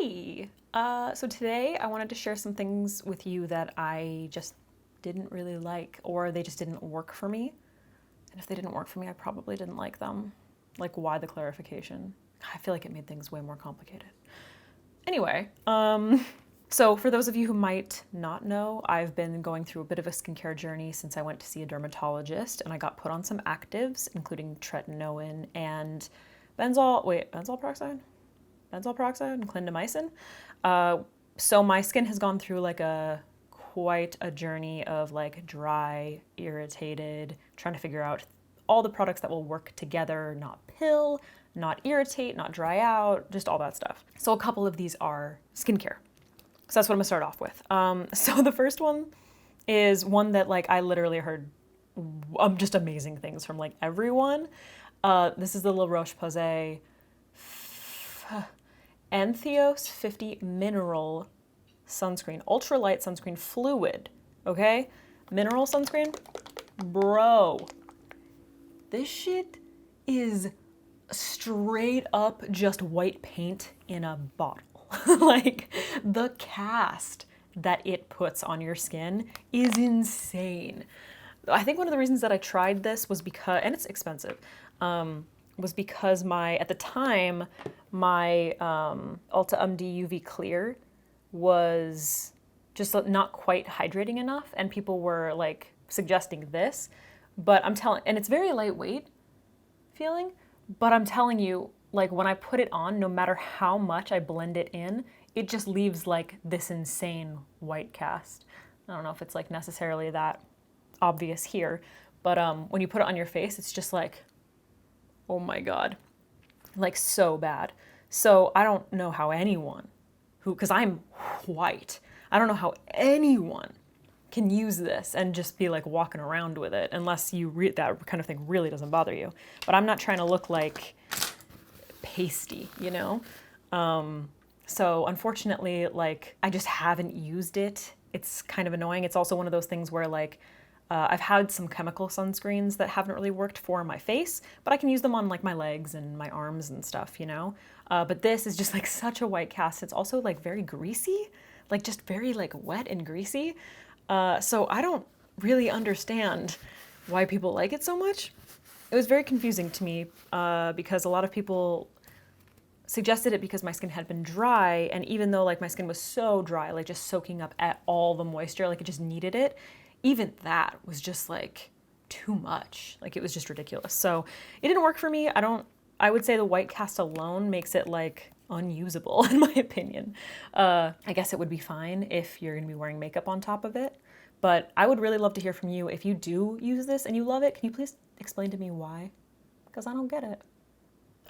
Hi! So today I wanted to share some things with you that I just didn't really like, or they just didn't work for me. And if they didn't work for me, I probably didn't like them. Like, why the clarification? I feel like it made things way more complicated. Anyway, so for those of you who might not know, I've been going through a bit of a skincare journey since I went to see a dermatologist, and I got put on some actives, including tretinoin and benzoyl peroxide and clindamycin. So my skin has gone through like quite a journey of like dry, irritated, trying to figure out all the products that will work together, not pill, not irritate, not dry out, just all that stuff. So a couple of these are skincare. So that's what I'm gonna start off with. So the first one is one that like I literally heard just amazing things from like everyone. This is the La Roche-Posay Entheos 50 Mineral Sunscreen, ultralight sunscreen fluid, okay? Mineral sunscreen, bro. This shit is straight up just white paint in a bottle. Like, the cast that it puts on your skin is insane. I think one of the reasons that I tried this was because, and it's expensive, was because at the time, my Ulta MD UV Clear was just not quite hydrating enough, and people were like suggesting this, but and it's very lightweight feeling, but I'm telling you, like when I put it on, no matter how much I blend it in, it just leaves like this insane white cast. I don't know if it's like necessarily that obvious here, but when you put it on your face, it's just like, oh my God, like so bad. So I don't know how anyone because I'm white, I don't know how anyone can use this and just be like walking around with it unless that kind of thing really doesn't bother you. But I'm not trying to look like pasty, you know? So unfortunately, like I just haven't used it. It's kind of annoying. It's also one of those things where like I've had some chemical sunscreens that haven't really worked for my face, but I can use them on like my legs and my arms and stuff, you know? But this is just like such a white cast. It's also like very greasy, like just very like wet and greasy. So I don't really understand why people like it so much. It was very confusing to me because a lot of people suggested it because my skin had been dry, and even though like my skin was so dry, like just soaking up at all the moisture, like it just needed it, even that was just like too much. Like it was just ridiculous. So it didn't work for me. I would say the white cast alone makes it like unusable in my opinion. I guess it would be fine if you're gonna be wearing makeup on top of it, but I would really love to hear from you. If you do use this and you love it, can you please explain to me why? Because I don't get it.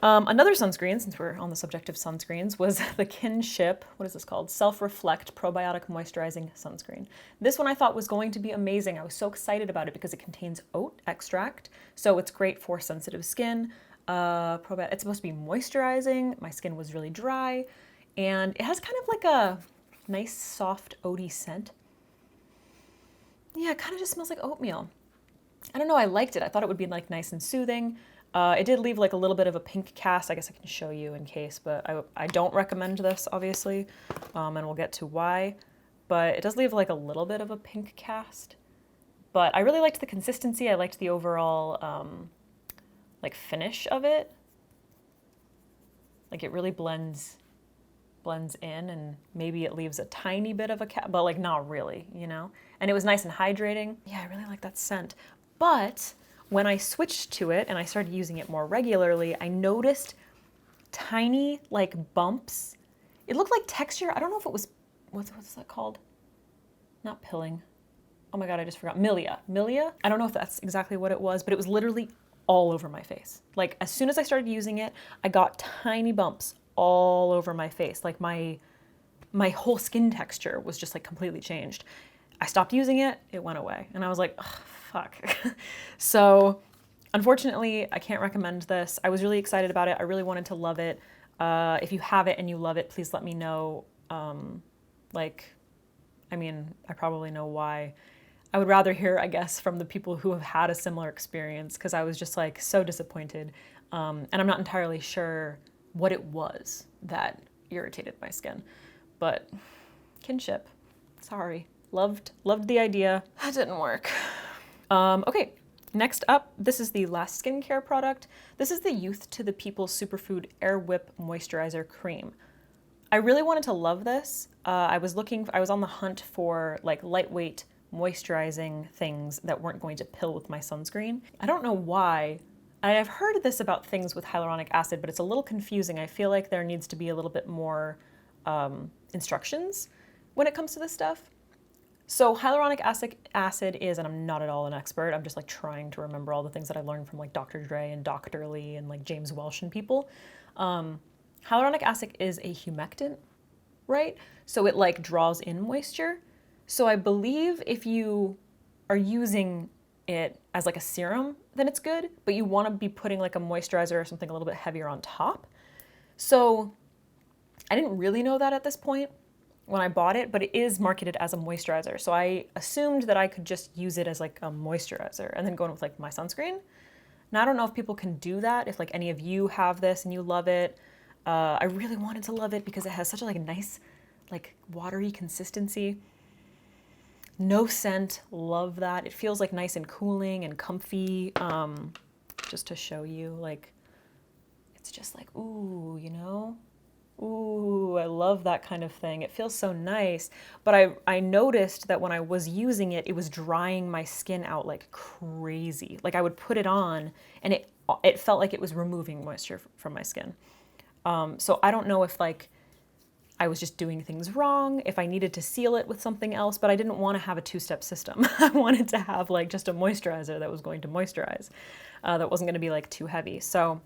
Another sunscreen, since we're on the subject of sunscreens, was the Kinship, what is this called? Self-Reflect Probiotic Moisturizing Sunscreen. This one I thought was going to be amazing. I was so excited about it because it contains oat extract, so it's great for sensitive skin. It's supposed to be moisturizing. My skin was really dry, and it has kind of like a nice, soft, oaty scent. Yeah, it kind of just smells like oatmeal. I don't know, I liked it. I thought it would be like nice and soothing. It did leave like a little bit of a pink cast. I guess I can show you in case, but I don't recommend this, obviously, and we'll get to why. But it does leave like a little bit of a pink cast. But I really liked the consistency. I liked the overall like finish of it. Like it really blends in, and maybe it leaves a tiny bit of a cast, but like not really, you know? And it was nice and hydrating. Yeah, I really like that scent. But when I switched to it and I started using it more regularly, I noticed tiny like bumps. It looked like texture. I don't know if it was, what's that called? Not pilling. Oh my God, I just forgot. Milia. I don't know if that's exactly what it was, but it was literally all over my face. Like as soon as I started using it, I got tiny bumps all over my face. Like my whole skin texture was just like completely changed. I stopped using it, it went away. And I was like, ugh, fuck. So unfortunately, I can't recommend this. I was really excited about it. I really wanted to love it. If you have it and you love it, please let me know. I probably know why. I would rather hear, I guess, from the people who have had a similar experience, because I was just like so disappointed. And I'm not entirely sure what it was that irritated my skin. But kinship, sorry. Loved the idea. That didn't work. Okay, next up, this is the last skincare product. This is the Youth to the People Superfood Air Whip Moisturizer Cream. I really wanted to love this. I was on the hunt for like lightweight moisturizing things that weren't going to pill with my sunscreen. I don't know why. I've heard this about things with hyaluronic acid, but it's a little confusing. I feel like there needs to be a little bit more instructions when it comes to this stuff. So hyaluronic acid is, and I'm not at all an expert, I'm just like trying to remember all the things that I learned from like Dr. Dre and Dr. Lee and like James Welsh and people. Hyaluronic acid is a humectant, right? So it like draws in moisture. So I believe if you are using it as like a serum, then it's good, but you want to be putting like a moisturizer or something a little bit heavier on top. So I didn't really know that at this point when I bought it, but it is marketed as a moisturizer. So I assumed that I could just use it as like a moisturizer and then go in with like my sunscreen. Now I don't know if people can do that, if like any of you have this and you love it. I really wanted to love it because it has such a like nice, like watery consistency. No scent, love that. It feels like nice and cooling and comfy. Just to show you, like, it's just like, ooh, you know? Ooh, I love that kind of thing. It feels so nice. But I noticed that when I was using it, it was drying my skin out like crazy. Like I would put it on and it felt like it was removing moisture from my skin. So I don't know if like I was just doing things wrong, if I needed to seal it with something else, but I didn't want to have a two-step system. I wanted to have like just a moisturizer that was going to moisturize, that wasn't going to be like too heavy. So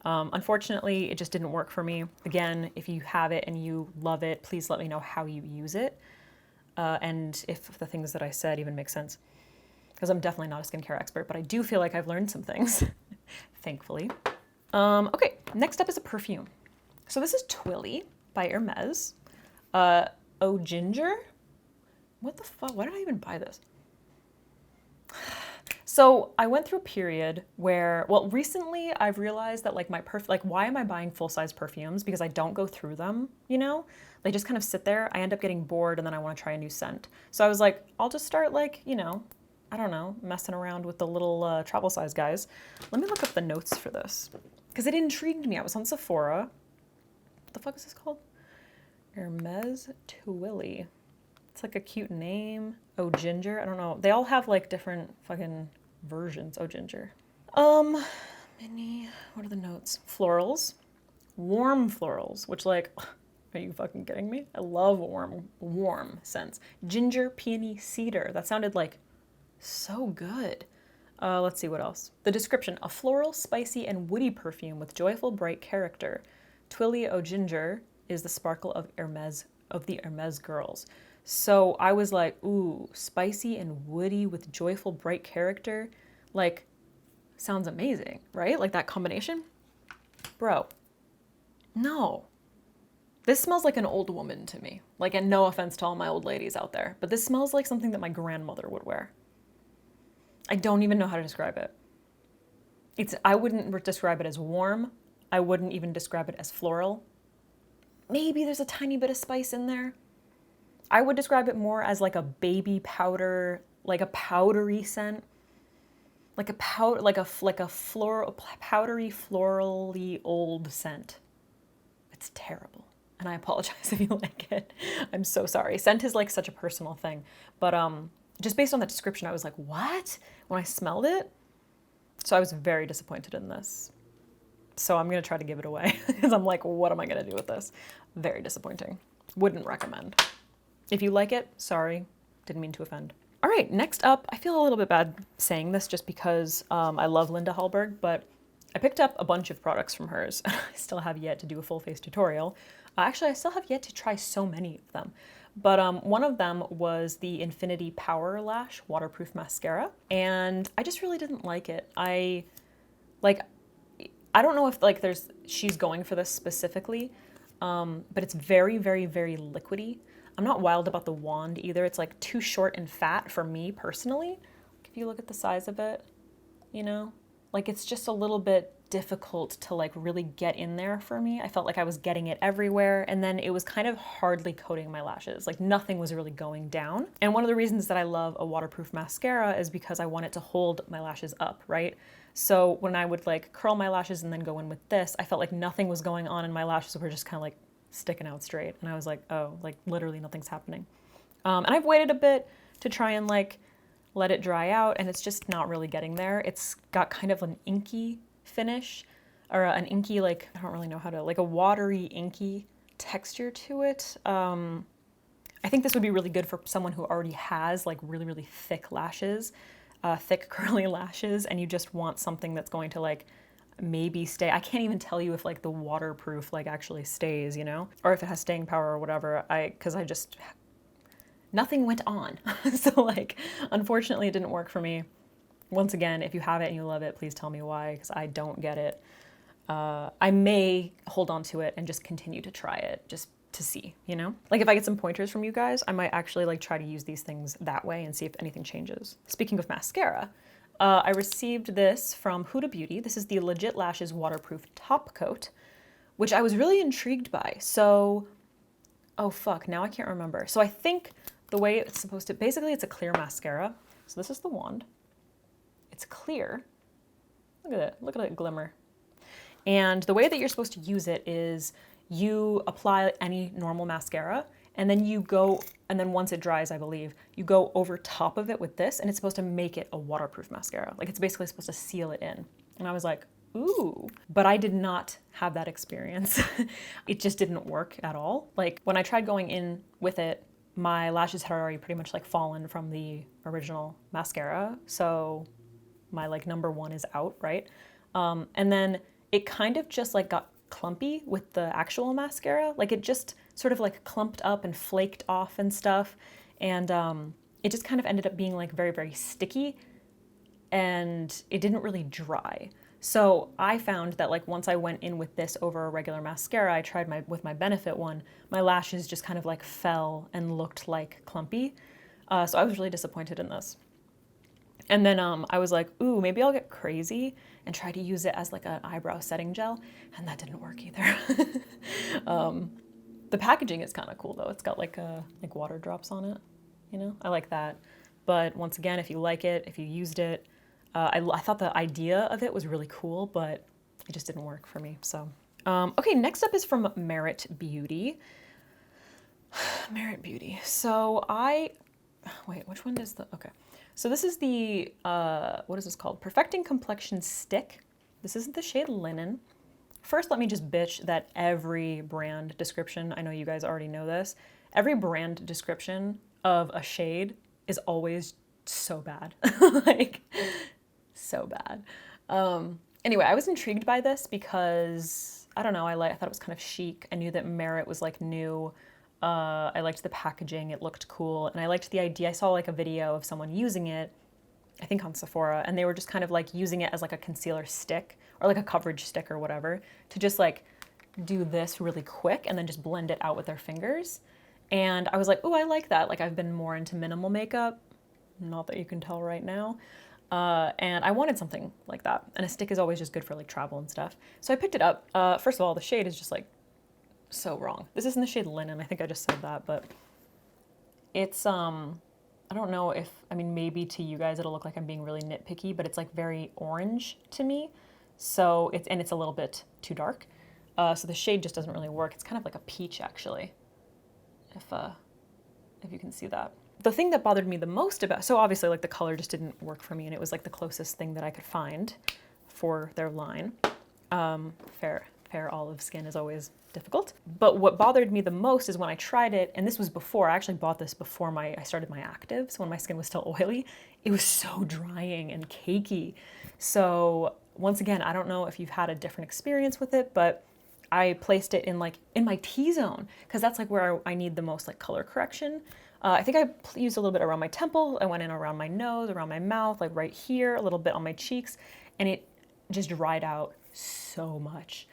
unfortunately, it just didn't work for me. Again, if you have it and you love it, please let me know how you use it. And if the things that I said even make sense, because I'm definitely not a skincare expert, but I do feel like I've learned some things, thankfully. Okay, next up is a perfume. So this is Twilly by Hermes. Oh Ginger? What the fuck? Why did I even buy this? So I went through a period where, well, recently I've realized that like why am I buying full-size perfumes? Because I don't go through them, you know? They just kind of sit there. I end up getting bored and then I want to try a new scent. So I was like, I'll just start like, you know, I don't know, messing around with the little travel size guys. Let me look up the notes for this because it intrigued me. I was on Sephora. What the fuck is this called? Hermes Twilly. It's like a cute name. Oh Ginger. I don't know. They all have like different fucking versions. Oh Ginger. Mini. What are the notes? Florals. Warm florals, which like, are you fucking kidding me? I love warm scents. Ginger, peony, cedar. That sounded like so good. Let's see what else. The description: a floral, spicy, and woody perfume with joyful, bright character. Twilly Au Ginger is the sparkle of the Hermes girls. So I was like, ooh, spicy and woody with joyful, bright character. Like, sounds amazing, right? Like that combination. Bro, no. This smells like an old woman to me. Like, and no offense to all my old ladies out there, but this smells like something that my grandmother would wear. I don't even know how to describe it. I wouldn't describe it as warm. I wouldn't even describe it as floral. Maybe there's a tiny bit of spice in there. I would describe it more as like a baby powder, like a powdery scent. Like a floral, powdery, florally old scent. It's terrible. And I apologize if you like it. I'm so sorry. Scent is like such a personal thing. But just based on the description, I was like, what? When I smelled it? So I was very disappointed in this. So I'm going to try to give it away because I'm like, what am I going to do with this? Very disappointing. Wouldn't recommend. If you like it, sorry, didn't mean to offend. All right, next up, I feel a little bit bad saying this just because I love Linda Hallberg, but I picked up a bunch of products from hers. I still have yet to do a full face tutorial. Actually, I still have yet to try so many of them. But one of them was the Infinity Power Lash Waterproof Mascara, and I just really didn't like it. I don't know if like she's going for this specifically, but it's very, very, very liquidy. I'm not wild about the wand either. It's like too short and fat for me personally. If you look at the size of it, you know, like it's just a little bit difficult to like really get in there for me. I felt like I was getting it everywhere, and then it was kind of hardly coating my lashes. Like nothing was really going down. And one of the reasons that I love a waterproof mascara is because I want it to hold my lashes up, right? So when I would like curl my lashes and then go in with this, I felt like nothing was going on and my lashes were just kind of like sticking out straight. And I was like, oh, like literally nothing's happening. And I've waited a bit to try and like let it dry out, and it's just not really getting there. It's got kind of an inky finish, or an inky, like, I don't really know how to, like a watery, inky texture to it. I think this would be really good for someone who already has like really, really thick lashes, thick curly lashes, and you just want something that's going to like maybe stay. I can't even tell you if like the waterproof like actually stays, you know, or if it has staying power or whatever. Because I just, nothing went on. So like, unfortunately it didn't work for me. Once again, if you have it and you love it, please tell me why, because I don't get it. I may hold on to it and just continue to try it just to see, you know? Like if I get some pointers from you guys, I might actually like try to use these things that way and see if anything changes. Speaking of mascara, I received this from Huda Beauty. This is the Legit Lashes Waterproof Top Coat, which I was really intrigued by. So, oh fuck, now I can't remember. So I think the way it's supposed to, basically it's a clear mascara. So this is the wand. It's clear. Look at it glimmer. And the way that you're supposed to use it is you apply any normal mascara, and then you go, and then once it dries, I believe, you go over top of it with this, and it's supposed to make it a waterproof mascara. Like it's basically supposed to seal it in. And I was like, ooh, but I did not have that experience. It just didn't work at all. Like when I tried going in with it, my lashes had already pretty much like fallen from the original mascara. So my like number one is out, right? And then it kind of just like got clumpy with the actual mascara. Like it just sort of like clumped up and flaked off and stuff. And it just kind of ended up being like very, very sticky, and it didn't really dry. So I found that like once I went in with this over a regular mascara, I tried with my Benefit one, my lashes just kind of like fell and looked like clumpy. So I was really disappointed in this. And then I was like, ooh, maybe I'll get crazy and try to use it as like an eyebrow setting gel. And that didn't work either. The packaging is kind of cool though. It's got like water drops on it, you know? I like that. But once again, if you like it, if you used it, I thought the idea of it was really cool, but it just didn't work for me, so. Okay, next up is from Merit Beauty. Merit Beauty. So wait, which one is okay. So this is the, what is this called? Perfecting Complexion Stick. This is the shade Linen. First, let me just bitch that every brand description, I know you guys already know this, every brand description of a shade is always so bad. Like, so bad. Anyway, I was intrigued by this because, I don't know, I thought it was kind of chic. I knew that Merit was like new. I liked the packaging, it looked cool, and I liked the idea. I saw like a video of someone using it, I think on Sephora, and they were just kind of like using it as like a concealer stick or like a coverage stick or whatever to just like do this really quick and then just blend it out with their fingers. And I was like, oh, I like that. Like I've been more into minimal makeup, not that you can tell right now. And I wanted something like that. And a stick is always just good for like travel and stuff. So I picked it up. First of all, the shade is just like so wrong. This isn't the shade Linen. I think I just said that, but it's, I don't know if, I mean, maybe to you guys it'll look like I'm being really nitpicky, but it's like very orange to me. So it's a little bit too dark. So the shade just doesn't really work. It's kind of like a peach actually, if you can see that. The thing that bothered me the most about, so obviously like the color just didn't work for me, and it was like the closest thing that I could find for their line. Fair olive skin is always difficult. But what bothered me the most is when I tried it, and this was before, I actually bought this before I started my actives, when my skin was still oily, it was so drying and cakey. So once again, I don't know if you've had a different experience with it, but I placed it in my T-zone, because that's like where I need the most like color correction. I think I used a little bit around my temple. I went in around my nose, around my mouth, like right here, a little bit on my cheeks, and it just dried out so much.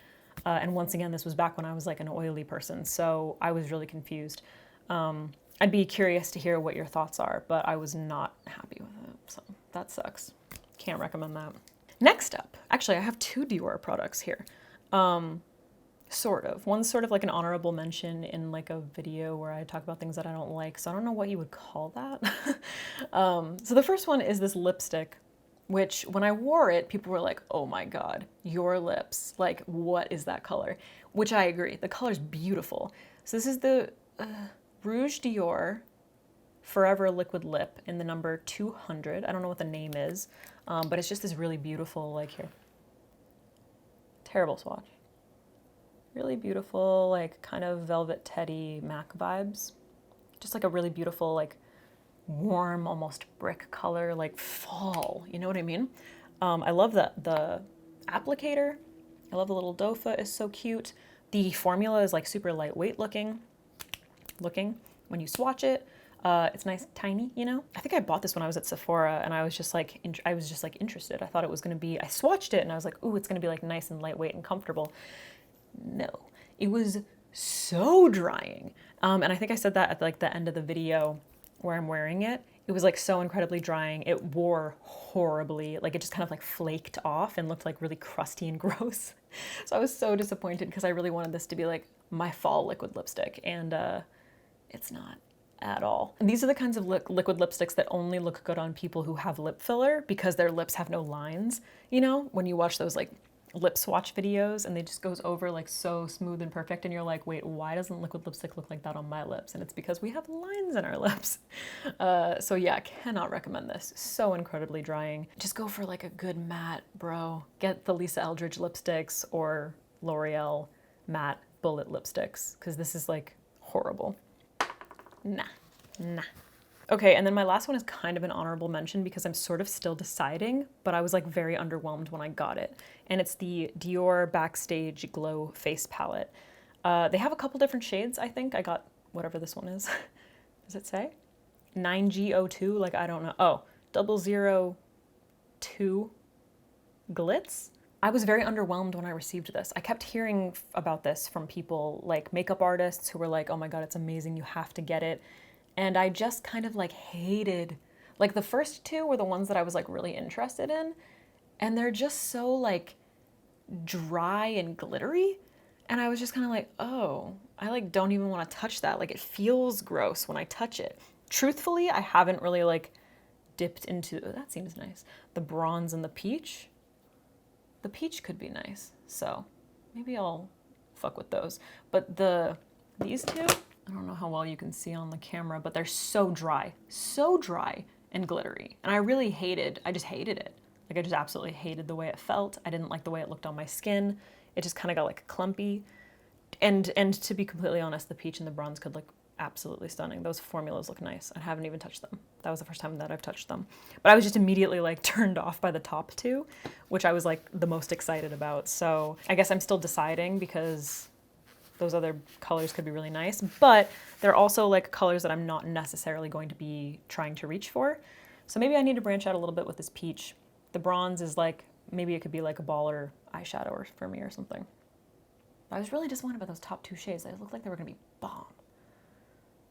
And once again, this was back when I was like an oily person, so I was really confused. I'd be curious to hear what your thoughts are, but I was not happy with it, so that sucks. Can't recommend that. Next up, actually I have two Dior products here. Sort of. One's sort of like an honorable mention in like a video where I talk about things that I don't like, so I don't know what you would call that. So the first one is this lipstick, which when I wore it, people were like, oh my God, your lips, like what is that color? Which I agree, the color's beautiful. So this is the Rouge Dior Forever Liquid Lip in the number 200. I don't know what the name is, but it's just this really beautiful, like here, terrible swatch. Really beautiful, like kind of Velvet Teddy MAC vibes. Just like a really beautiful, like warm, almost brick color, like fall, you know what I mean? I love the applicator. I love the little dofa, is so cute. The formula is like super lightweight looking when you swatch it. It's nice, tiny, you know? I think I bought this when I was at Sephora and I was just like interested. I thought it was gonna be, I swatched it and I was like, ooh, it's gonna be like nice and lightweight and comfortable. No, it was so drying. And I think I said that at like the end of the video where I'm wearing it. It was like so incredibly drying. It wore horribly. Like it just kind of like flaked off and looked like really crusty and gross. So I was so disappointed because I really wanted this to be like my fall liquid lipstick, and it's not at all. And these are the kinds of liquid lipsticks that only look good on people who have lip filler because their lips have no lines. You know, when you watch those like lip swatch videos and they just goes over like so smooth and perfect and you're like, wait, why doesn't liquid lipstick look like that on my lips? And it's because we have lines in our lips. So yeah, cannot recommend this. So incredibly drying. Just go for like a good matte, bro. Get the Lisa Eldridge lipsticks or L'Oreal matte bullet lipsticks, because this is like horrible. Nah. Okay, and then my last one is kind of an honorable mention because I'm sort of still deciding, but I was like very underwhelmed when I got it. And it's the Dior Backstage Glow Face Palette. They have a couple different shades, I think. I got whatever this one is. Does it say? 9G02, like I don't know. Oh, 002 Glitz? I was very underwhelmed when I received this. I kept hearing about this from people like makeup artists who were like, oh my God, it's amazing, you have to get it. And I just kind of like hated, like the first two were the ones that I was like really interested in. And they're just so like dry and glittery. And I was just kind of like, oh, I like don't even want to touch that. Like it feels gross when I touch it. Truthfully, I haven't really like dipped into, oh, that seems nice. The bronze and the peach. The peach could be nice. So maybe I'll fuck with those. But these two, I don't know how well you can see on the camera, but they're so dry and glittery. And I just hated it. Like I just absolutely hated the way it felt. I didn't like the way it looked on my skin. It just kind of got like clumpy. And to be completely honest, the peach and the bronze could look absolutely stunning. Those formulas look nice. I haven't even touched them. That was the first time that I've touched them. But I was just immediately like turned off by the top two, which I was like the most excited about. So I guess I'm still deciding because those other colors could be really nice, but they're also like colors that I'm not necessarily going to be trying to reach for. So maybe I need to branch out a little bit with this peach. The bronze is like, maybe it could be like a baller eyeshadow for me or something. But I was really disappointed by those top two shades. They looked like they were gonna be bomb.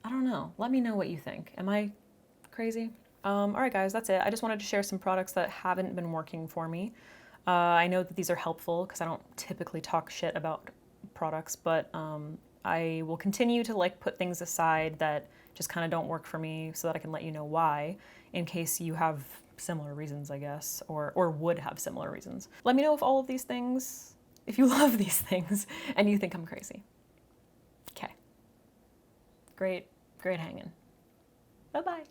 I don't know. Let me know what you think. Am I crazy? All right, guys, that's it. I just wanted to share some products that haven't been working for me. I know that these are helpful because I don't typically talk shit about products, but I will continue to like put things aside that just kind of don't work for me so that I can let you know why, in case you have similar reasons, I guess, or would have similar reasons. Let me know if all of these things, if you love these things and you think I'm crazy. Okay. Great hanging. Bye-bye.